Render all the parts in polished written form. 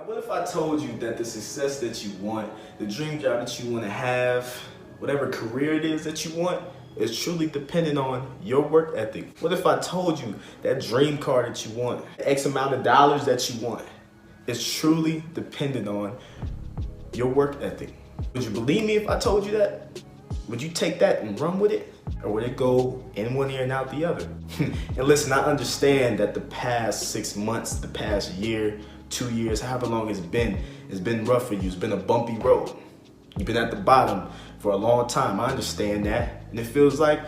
Now, what if I told you that the success that you want, the dream job that you want to have, whatever career it is that you want, is truly dependent on your work ethic? What if I told you that dream car that you want, the X amount of dollars that you want, is truly dependent on your work ethic? Would you believe me if I told you that? Would you take that and run with it? Or would it go in one ear and out the other? And listen, I understand that the past 6 months, the past year, 2 years, however long it's been rough for you. It's been a bumpy road. You've been at the bottom for a long time. I understand that. And it feels like,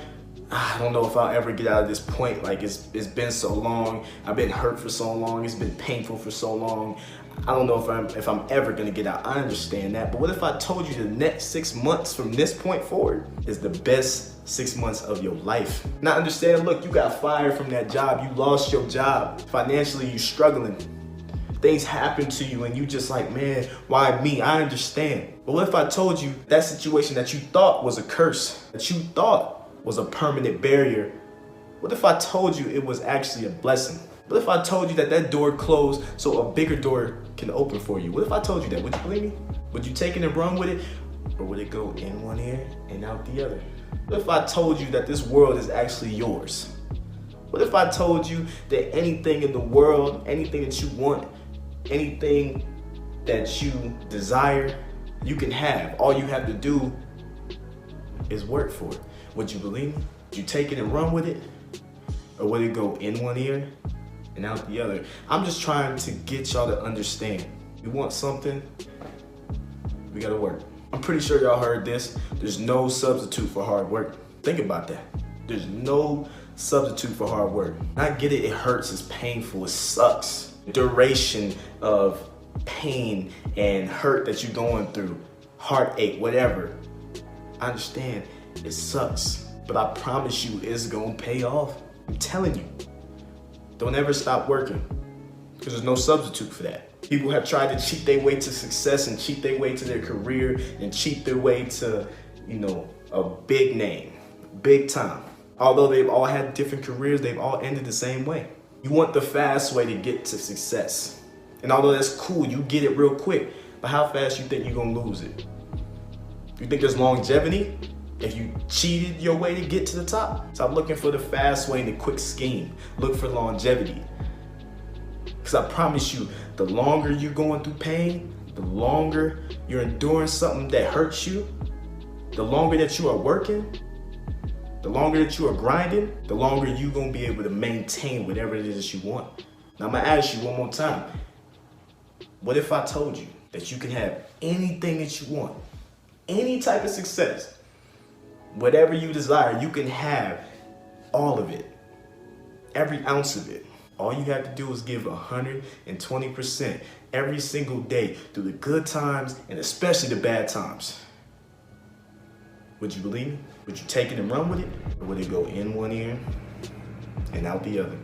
I don't know if I'll ever get out of this point. Like it's been so long. I've been hurt for so long. It's been painful for so long. I don't know if I'm ever gonna get out. I understand that. But what if I told you the next 6 months from this point forward is the best 6 months of your life? Now understand, look, you got fired from that job. You lost your job. Financially, you struggling. Things happen to you and you just like, man, why me? I understand. But what if I told you that situation that you thought was a curse, that you thought was a permanent barrier, what if I told you it was actually a blessing? What if I told you that that door closed so a bigger door can open for you? What if I told you that? Would you believe me? Would you take it and run with it? Or would it go in one ear and out the other? What if I told you that this world is actually yours? What if I told you that anything in the world, anything that you want, anything that you desire, you can have? All you have to do is work for it. Would you believe me? Would you take it and run with it? Or would it go in one ear and out the other? I'm just trying to get y'all to understand. You want something, we gotta work. I'm pretty sure y'all heard this. There's no substitute for hard work. Think about that. There's no substitute for hard work. I get it, it hurts, it's painful, it sucks. The duration of pain and hurt that you're going through, heartache, whatever. I understand, it sucks, but I promise you it's gonna pay off. I'm telling you. Don't ever stop working, because there's no substitute for that. People have tried to cheat their way to success and cheat their way to their career and cheat their way to, a big name, big time. Although they've all had different careers, they've all ended the same way. You want the fast way to get to success. And although that's cool, you get it real quick, but how fast you think you're gonna lose it? You think there's longevity if you cheated your way to get to the top? Stop looking for the fast way and the quick scheme. Look for longevity. Because I promise you, the longer you're going through pain, the longer you're enduring something that hurts you, the longer that you are working, the longer that you are grinding, the longer you're going to be able to maintain whatever it is that you want. Now I'm going to ask you one more time. What if I told you that you can have anything that you want, any type of success, whatever you desire, you can have all of it, every ounce of it. All you have to do is give 120% every single day through the good times and especially the bad times. Would you believe me? Would you take it and run with it? Or would it go in one ear and out the other?